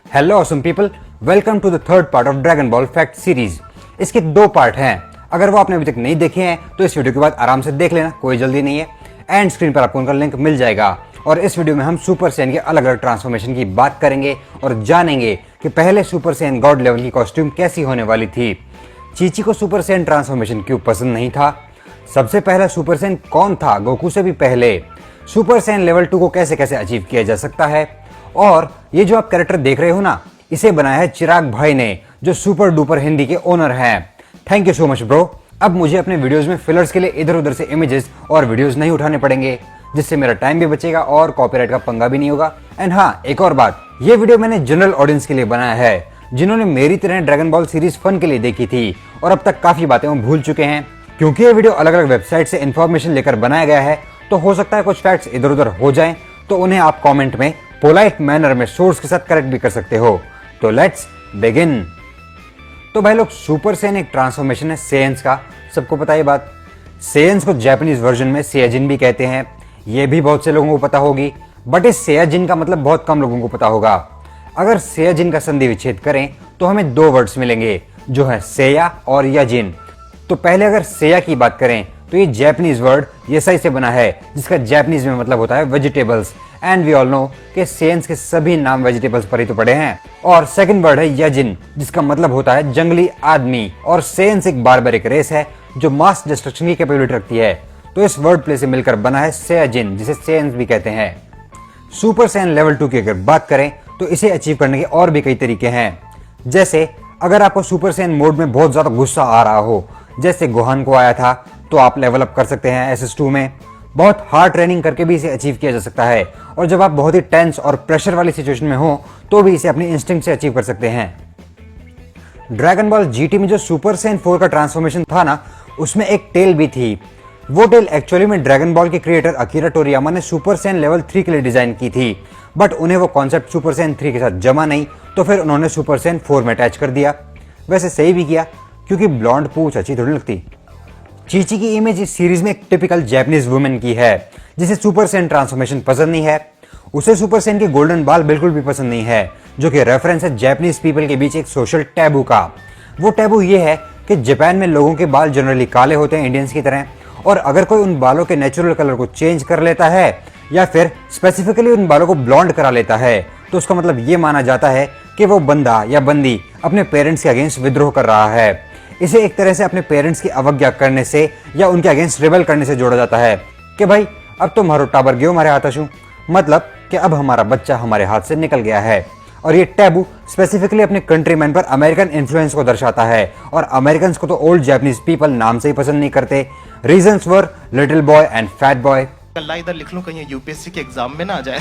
Hello awesome people, welcome to the third part of Dragon Ball fact series. इसके दो part हैं। अगर वो आपने अभी तक नहीं देखे हैं तो इस वीडियो के बाद आराम से देख लेना, कोई जल्दी नहीं है। एंड स्क्रीन पर आपको उनका लिंक मिल जाएगा। और इस वीडियो में हम सुपर सैन के अलग अलग ट्रांसफॉर्मेशन की बात करेंगे और जानेंगे कि पहले सुपर सैन गॉड लेवल की कॉस्ट्यूम कैसी होने वाली थी। चीची को सुपर सैन ट्रांसफॉर्मेशन क्यों पसंद नहीं था, सबसे पहला सुपर सैन कौन था गोकू से भी पहले, सुपर सैन लेवल 2 को कैसे कैसे अचीव किया जा सकता है, और ये जो आप कैरेक्टर देख रहे हो ना, इसे बनाया है चिराग भाई ने, जो सुपर डुपर हिंदी के ओनर हैं। Thank you so much bro. अब मुझे अपने वीडियोस में फिलर्स के लिए इधर उधर से इमेजेस और वीडियोस नहीं उठाने पड़ेंगे, जिससे मेरा टाइम भी बचेगा और कॉपीराइट का पंगा भी नहीं होगा। एंड हाँ, एक और बात, ये वीडियो मैंने जनरल ऑडियंस के लिए बनाया है, जिन्होंने मेरी तरह ड्रैगन बॉल सीरीज फन के लिए देखी थी और अब तक काफी बातें वो भूल चुके हैं। क्योंकि ये वीडियो अलग अलग वेबसाइट से इंफॉर्मेशन लेकर बनाया गया है, तो हो सकता है कुछ फैक्ट्स इधर उधर हो जाएं, तो उन्हें आप कमेंट में पोलाइट मैनर में सोर्स के साथ करेक्ट भी कर सकते हो। तो लेट्स बिगिन। तो भाई लोग, सुपर सैन एक ट्रांसफॉर्मेशन है सेयन्स का, सबको पता है बात। सेयन्स को जापानीज वर्जन में सेयाजिन भी कहते हैं, ये भी बहुत से लोगों को पता होगी, बट इस सेयाजिन का मतलब बहुत कम लोगों को पता होगा। अगर सेयाजिन का संधि विच्छेद करें तो हमें दो वर्ड्स मिलेंगे, जो है सेया और याजिन। तो पहले अगर सेया की बात करें तो ये जापानीज वर्ड येसाई से बना है, जिसका जापानीज में मतलब होता है vegetables. And we all know कि सेयन्स के सभी नाम वेजिटेबल्स पर ही तो पड़े हैं। और सेकंड वर्ड है याजिन, जिसका मतलब होता है जंगली आदमी। और सेयन्स एक बारबरिक रेस है जो मास डिस्ट्रक्शन की कैपेबिलिटी रखती है, तो इस वर्ड प्ले से मिलकर बना है सेयाजिन, जिसे सेयन्स भी कहते हैं। सुपर सैन लेवल 2 की अगर बात करें तो इसे अचीव करने के और भी कई तरीके हैं। जैसे अगर आपको सुपर सैन मोड में बहुत ज्यादा गुस्सा आ रहा हो, जैसे गोहान को आया था, तो आप लेवल अप कर सकते हैं SS2 में। बहुत हार्ड ट्रेनिंग करके भी इसे अचीव किया जा सकता है, और जब आप बहुत ही टेंस और प्रेशर वाली सिचुएशन में हो तो भी इसे अपनी इंस्टिंक्ट से अचीव कर सकते हैं। ड्रैगन बॉल GT में जो सुपर सैन 4 का ट्रांसफॉर्मेशन था ना, उसमें एक टेल भी थी। वो टेल एक्चुअली में ड्रैगन बॉल के क्रिएटर अकीरा टोरियामा ने सुपर सैन लेवल 3 के लिए डिजाइन की थी, बट उन्हें वो कॉन्सेप्ट सुपर सैन 3 के साथ जमा नहीं, तो फिर उन्होंने सुपर सैन 4 में अटैच कर दिया। वैसे सही भी किया, क्योंकि ब्लॉन्ड पूंछ अच्छी थोड़ी लगती। चीची की इमेज इस सीरीज में एक टिपिकल जापानीज वुमेन की है, जिसे सुपर सैन ट्रांसफॉर्मेशन पसंद नहीं है। उसे सुपर सैन के गोल्डन बाल बिल्कुल भी पसंद नहीं है, जो कि रेफरेंस है जापानीज पीपल के बीच एक सोशल टैबू का। वो टैबू ये है कि जापान में लोगों के बाल जनरली काले होते हैं इंडियंस की तरह, और अगर कोई उन बालों के नेचुरल कलर को चेंज कर लेता है या फिर स्पेसिफिकली उन बालों को ब्लॉन्ड करा लेता है, तो उसका मतलब ये माना जाता है कि वो बंदा या बंदी अपने पेरेंट्स के अगेंस्ट विद्रोह कर रहा है। इसे एक तरह से अपने पेरेंट्स की अवज्ञा करने से या उनके अगेंस्ट रिबेल करने से जोड़ा जाता है कि भाई अब तो मारो टाबर गयो हमारे हाथ छू, मतलब कि अब हमारा बच्चा हमारे हाथ से निकल गया है। और ये टैबू स्पेसिफिकली अपने कंट्रीमैन पर अमेरिकन इन्फ्लुएंस को दर्शाता है, और अमेरिकन को तो ओल्ड जापानीज पीपल नाम से ही पसंद नहीं करते। Reasons were little boy and fat boy. अल्लाह इधर लिख लूं कहीं यूपीएससी के एग्जाम में ना आ जाए।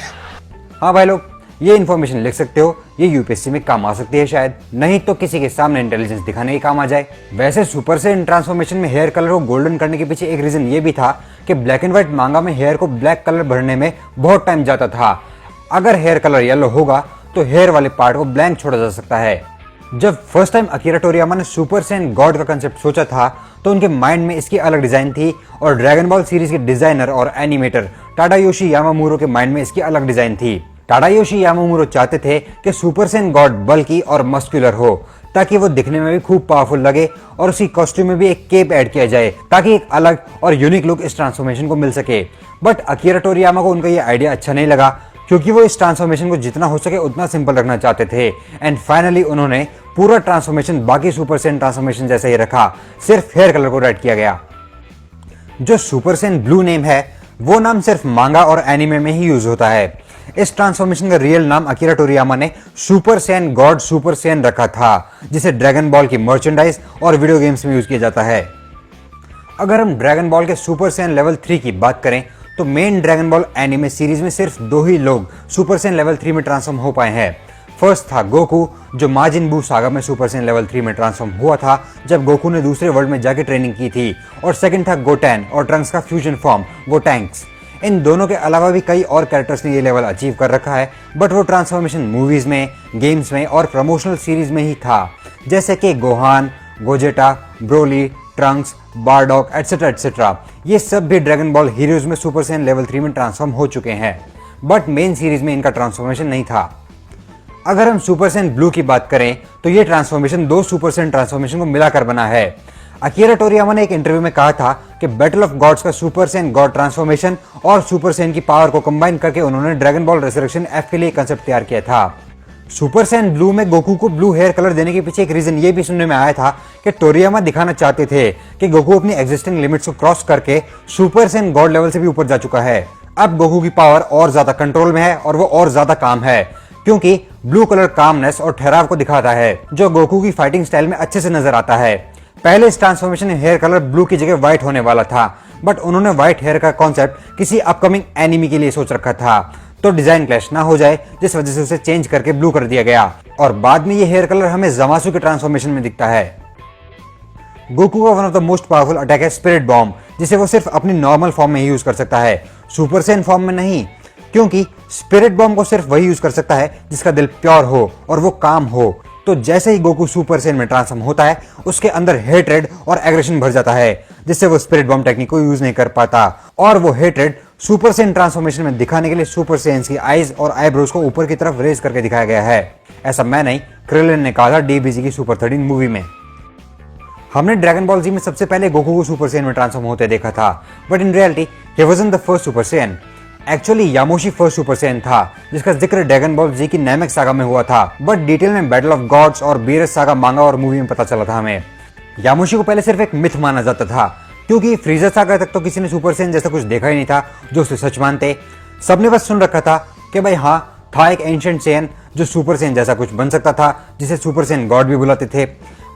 हाँ भाई लोग, ये इन्फॉर्मेशन लिख सकते हो, ये यूपीएससी में काम आ सकती है शायद, नहीं तो किसी के सामने इंटेलिजेंस दिखाने के काम आ जाए। वैसे सुपर सैन ट्रांसफॉर्मेशन में हेयर कलर को गोल्डन करने के पीछे एक रीजन ये भी था कि ब्लैक एंड व्हाइट मांगा में हेयर को ब्लैक कलर भरने में बहुत टाइम जाता था। अगर हेयर कलर येलो होगा तो हेयर वाले पार्ट को ब्लैंक छोड़ा जा सकता है। जब फर्स्ट टाइम अकीरा टोरियामा ने सुपर सैन गॉड का कंसेप्ट सोचा था, तो उनके माइंड में इसकी अलग डिजाइन थी, और ड्रैगन बॉल सीरीज के डिजाइनर और एनिमेटर टाडायोशी यामामूरो के माइंड में इसकी अलग डिजाइन थी। टाडायोशी यामामूरो चाहते थे कि सुपर सैन गॉड बल्कि और मस्कुलर हो, ताकि वो दिखने में भी खूब पावरफुल लगे, और उसी कॉस्ट्यूम में भी एक केप ऐड किया जाए, ताकि एक अलग और यूनिक लुक इस ट्रांसफॉर्मेशन को मिल सके। बट अकीरा टोरियामा को उनका ये आइडिया अच्छा नहीं लगा, क्योंकि वो इस ट्रांसफॉर्मेशन को जितना हो सके उतना सिंपल रखना चाहते थे। एंड फाइनली उन्होंने पूरा ट्रांसफॉर्मेशन बाकी सुपर सैन ट्रांसफॉर्मेशन जैसा ही रखा, सिर्फ हेयर कलर को रेड किया गया। जो सुपर सैन ब्लू नेम है, वो नाम सिर्फ मांगा और एनिमे में ही यूज होता है। इस ट्रांसफॉर्मेशन का रियल नाम अकीरा टोरियामा ने super San God super San रखा था, जिसे ड्रैगन बॉल की मर्चेंडाइज और वीडियो गेम्स में यूज किया जाता है। अगर हम ड्रैगन बॉल के सुपर सैन लेवल 3 की बात करें तो main dragon ball anime series में सिर्फ 2 ही लोग सुपर सैन लेवल 3 में ट्रांसफॉर्म हो पाए हैं। फर्स्ट था गोकू, जो माजिन बू सागा में सुपर सैन लेवल 3 में ट्रांसफॉर्म हुआ था जब गोकू ने दूसरे वर्ल्ड में जाके ट्रेनिंग की थी। और सेकंड था गोटैन और ट्रंक्स का फ्यूजन फॉर्म गोटैंक्स। इन दोनों के अलावा भी कई और कैरेक्टर्स ने ये लेवल अचीव कर रखा है, बट वो ट्रांसफॉर्मेशन मूवीज में, गेम्स में और प्रमोशनल सीरीज में ही था, जैसे कि Gohan, Gogeta, Broly, Trunks, Bardock etcetera etcetera. ये सब भी ड्रैगन बॉल हीरोज में सुपर सैन लेवल 3 में ट्रांसफॉर्म हो चुके हैं, बट मेन सीरीज में इनका ट्रांसफॉर्मेशन नहीं था। अगर हम सुपर सैयन ब्लू की बात करें तो ये ट्रांसफॉर्मेशन दो सुपर सैयन ट्रांसफॉर्मेशन को मिलाकर बना है। अकीरा टोरियामा ने एक इंटरव्यू में कहा था कि बैटल ऑफ गॉड्स का सुपर सैयन गॉड ट्रांसफॉर्मेशन और सुपर सैयन की पावर को कंबाइन करके उन्होंने ड्रैगन बॉल रिजरेक्शन एफ के लिए कंसेप्ट तैयार किया था। सुपर सैयन ब्लू में गोकू को ब्लू हेयर कलर देने के पीछे एक रीजन ये भी सुनने में आया था कि टोरियामा दिखाना चाहते थे कि गोकू अपनी एग्जिस्टिंग लिमिट्स को क्रॉस करके सुपर सैयन गॉड लेवल से भी ऊपर जा चुका है। अब गोकू की पावर और ज्यादा कंट्रोल में है और वो और ज्यादा काम है, क्योंकि ब्लू कलर कामनेस और ठहराव को दिखाता है जो गोकू की फाइटिंग स्टाइल में अच्छे से नजर आता है। पहले इस ट्रांसफॉर्मेशन में हेयर कलर ब्लू की जगह व्हाइट होने वाला था, बट उन्होंने व्हाइट हेयर का कॉन्सेप्ट किसी अपकमिंग एनिमी के लिए सोच रखा था, तो डिजाइन क्लैश ना हो जाए जिस वजह से उसे चेंज करके ब्लू कर दिया गया और बाद में ये हेयर कलर हमें ज़मासु के ट्रांसफॉर्मेशन में दिखता है। गोकू का one of the most powerful attack है स्पिरिट बॉम्ब, जिसे वो सिर्फ अपनी नॉर्मल फॉर्म में ही यूज कर सकता है, सुपर सैयन फॉर्म में नहीं, क्योंकि स्पिरिट बॉम्ब को सिर्फ वही यूज कर सकता है जिसका दिल प्योर हो और वो काम हो। तो जैसे ही गोकू सुपर सैयन में ट्रांसफॉर्म होता है उसके अंदर हेट्रेड और एग्रेशन भर जाता है, जिससे वो स्पिरिट बॉम्ब टेक्निक को यूज नहीं कर पाता और वो हेट्रेड सुपर सैयन ट्रांसफॉर्मेशन में दिखाने के लिए सुपर सैयन्स की आईज और आईब्रोज को ऊपर की तरफ रेज करके दिखाया गया है। ऐसा मैं नहीं, क्रिलिन ने कहा था डीबीजी की सुपर 13 मूवी में। हमने ड्रैगन बॉल जी में सबसे पहले गोकू को सुपर सैयन में ट्रांसफॉर्म होते देखा था, but in reality he wasn't the first super saiyan. Actually Yamoshi first super saiyan था, जिसका जिक्र ड्रैगन बॉल जी की नैमेक्स सागा में हुआ था, बट डिटेल में बैटल ऑफ गॉड्स और बीरस सागा मांगा और मूवी में पता चला था हमें। यामोशी को पहले सिर्फ एक मिथ माना जाता था, क्योंकि फ्रीजर सागा तक तो किसी ने सुपर सैयन जैसा कुछ देखा ही नहीं था जो उसे सच मानते। सबने बस सुन रखा था कि भाई हाँ, था एक एंशिएंट सैयन जो सुपर सैयन जैसा कुछ बन सकता था, जिसे सुपर सैयन गॉड भी बुलाते थे।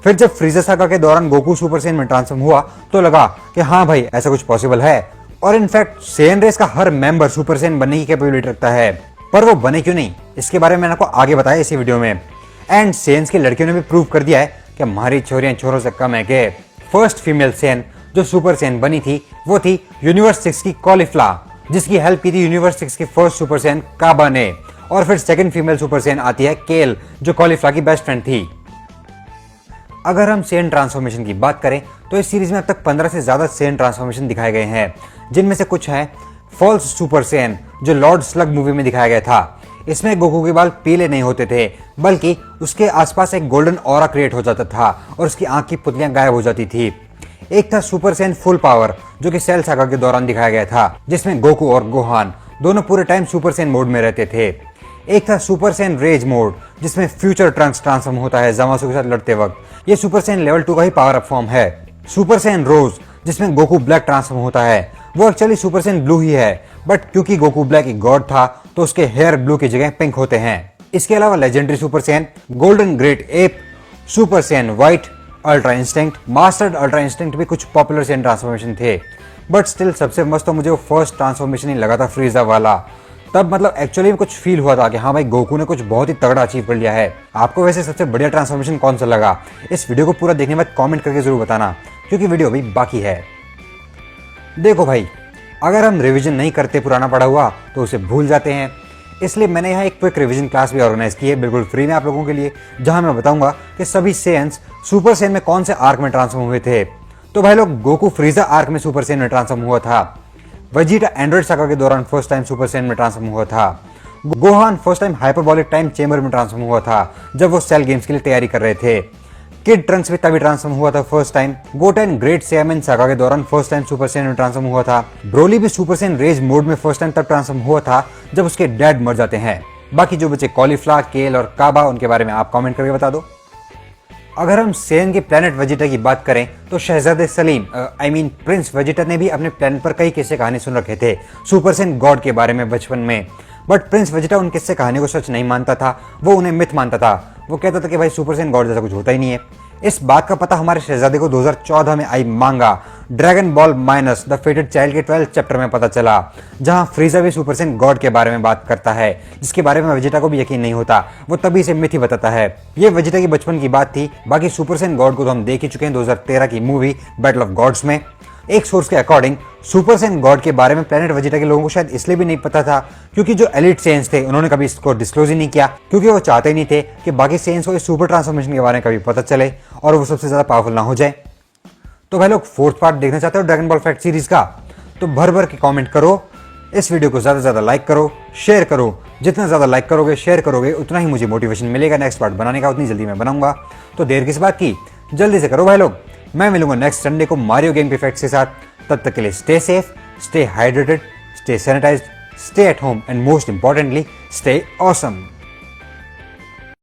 फिर जब फ्रीजर सागा के दौरान गोकू सुपर सैयन में ट्रांसफॉर्म हुआ तो लगा कि हाँ भाई, ऐसा कुछ पॉसिबल है और इनफैक्ट सैयन रेस का हर मेंबर सुपर सैयन बनने की कैपेबिलिटी रखता है। पर वो बने क्यों नहीं, इसके बारे में मैंने आपको आगे बताया इसी वीडियो में। एंड सैयन्स की लड़कियों ने भी प्रूव कर दिया है कि हमारी छोरियां छोरों से कम है के। फर्स्ट फीमेल सैयन जो सुपर सैयन बनी थी वो थी यूनिवर्स 6 की कॉलीफ्ला, जिसकी हेल्प की थी यूनिवर्स 6 की फर्स्ट सुपर सैयन काबा ने। और फिर सेकंड फीमेल सुपर सैयन आती है केल, जो कॉलीफ्ला की बेस्ट फ्रेंड थी। अगर हम सैयन ट्रांसफॉर्मेशन की बात करें तो इस सीरीज में अब तक 15 से ज्यादा सैयन ट्रांसफॉर्मेशन दिखाए गए हैं, जिनमें से कुछ है फॉल्स सुपर सैयन जो लॉर्ड स्लग मूवी में दिखाया गया था। इसमें गोकू के बाल पीले नहीं होते थे, बल्कि उसके आसपास एक गोल्डन ऑरा क्रिएट हो जाता था और उसकी आंख की पुतलियां गायब हो जाती थी। एक था सुपर सैयन फुल पावर जो कि सेल सागा के दौरान दिखाया गया था, जिसमें गोकू और गोहान दोनों पूरे टाइम सुपर सैयन मोड में रहते थे। एक था सुपर सैयन रेज मोड जिसमें फ्यूचर ट्रंक्स ट्रांसफॉर्म होता है ज़मासु के साथ लड़ते वक्त। ये सुपर सैयन लेवल 2 का ही पावर अप फॉर्म है। सुपर सैयन रोज जिसमें गोकू ब्लैक ट्रांसफॉर्म होता है, वो एक्चुअली सुपर सैयन ब्लू ही है, बट क्योंकि गोकू ब्लैक एक गॉड था तो उसके हेयर ब्लू की जगह पिंक होते हैं। इसके अलावा legendary super Saiyan golden great app, super Saiyan white, ultra instinct, mastered ultra instinct भी कुछ पॉपुलर सैयन ट्रांसफॉर्मेशन थे, बट स्टिल सबसे मस्त तो मुझे वो फर्स्ट ट्रांसफॉर्मेशन ही लगा था, फ्रीजा वाला। तब मतलब एक्चुअली में कुछ फील हुआ था कि हाँ भाई, गोकू ने कुछ बहुत ही तगड़ा अचीव कर लिया है। आपको वैसे सबसे बढ़िया ट्रांसफॉर्मेशन कौन सा लगा? इस वीडियो को पूरा देखने के बाद कमेंट करके जरूर बताना, क्योंकि वीडियो अभी बाकी है। देखो भाई, अगर हम रिवीजन नहीं करते पुराना पढ़ा हुआ तो उसे भूल जाते हैं, इसलिए मैंने यहाँ एक क्विक रिवीजन क्लास भी ऑर्गेनाइज की है बिल्कुल फ्री में आप लोगों के लिए, जहां मैं बताऊंगा कि सभी सैयन्स सुपर सैयन में कौन से आर्क में ट्रांसफॉर्म हुए थे। तो भाई लोग, गोकू फ्रीजा आर्क में सुपर सैयन में ट्रांसफॉर्म हुआ था। वेजिटा एंड्रॉइड सागा के दौरान फर्स्ट टाइम सुपर सैयन में ट्रांसफॉर्म हुआ था। Gohan first time hyperbolic time chamber में ट्रांसफॉर्म हुआ था जब वो सेल गेम्स के लिए तैयारी कर रहे थे। किड ट्रंक्स भी तभी ट्रांसफॉर्म हुआ था first time. Goten great Saiyan saga के दौरान फर्स्ट टाइम सुपर सैयन में ट्रांसफॉर्म हुआ था। ब्रोली भी सुपर सैयन रेज मोड में फर्स्ट टाइम तब ट्रांसफॉर्म हुआ था जब उसके डैड मर जाते हैं। बाकी जो बचे कॉलीफ्ला, केल और काबा, उनके बारे में आप कमेंट करके बता दो। अगर हम सैयन के प्लेनेट वेजिटा की बात करें तो शहजादे सलीम प्रिंस वेजिटा ने भी अपने प्लेनेट पर कई किस्से कहानी सुन रखे थे सुपर सैयन गॉड के बारे में बचपन में, बट प्रिंस वेजिटा उन किस्से कहानी को सच नहीं मानता था, वो उन्हें मिथ मानता था। वो कहता था कि भाई सुपर सैयन गॉड जैसा कुछ होता ही नहीं है। इस बात का पता हमारे शहजादे को 2014 में आई मांगा dragon ball minus the फेटेड child के 12th चैप्टर में पता चला, जहां फ्रीजा भी सुपर सैयन गॉड के बारे में बात करता है, जिसके बारे में वेजिटा को भी यकीन नहीं होता। वो तभी से मिथ ही बताता है। ये वेजिटा की बचपन की बात थी। बाकी सुपर सैयन गॉड को तो हम देख ही चुके हैं 2013 की मूवी बैटल ऑफ गॉड्स में। एक सोर्स के अकॉर्डिंग सुपर सैयन गॉड के बारे में प्लेनेट वेजिटा के लोगों को शायद इसलिए भी नहीं पता था क्योंकि जो एलिट सैयन्स थे उन्होंने कभी इसको डिस्क्लोज ही नहीं किया, क्योंकि वो चाहते ही नहीं थे कि बाकी सैयन्स को इस सुपर ट्रांसफॉर्मेशन के बारे में कभी पता चले और वो सबसे ज्यादा पावरफुल ना हो जाए। तो भाई लोग, फोर्थ पार्ट देखना चाहते हो ड्रैगन बॉल फैक्ट सीरीज का? तो भर भर के कमेंट करो, इस वीडियो को ज्यादा से ज्यादा लाइक करो, शेयर करो, जितना ज़्यादा लाइक करोगे, शेयर करोगे, उतना ही मुझे मोटिवेशन मिलेगा नेक्स्ट पार्ट बनाने का, उतनी जल्दी मैं बनाऊंगा। तो देर किस बात की, जल्दी से करो भाई लोग। मैं मिलूंगा नेक्स्ट संडे को मारियो गेम के फैक्ट्स के साथ। तब तक के लिए stay safe, stay hydrated, stay sanitised, stay at home and most importantly stay awesome.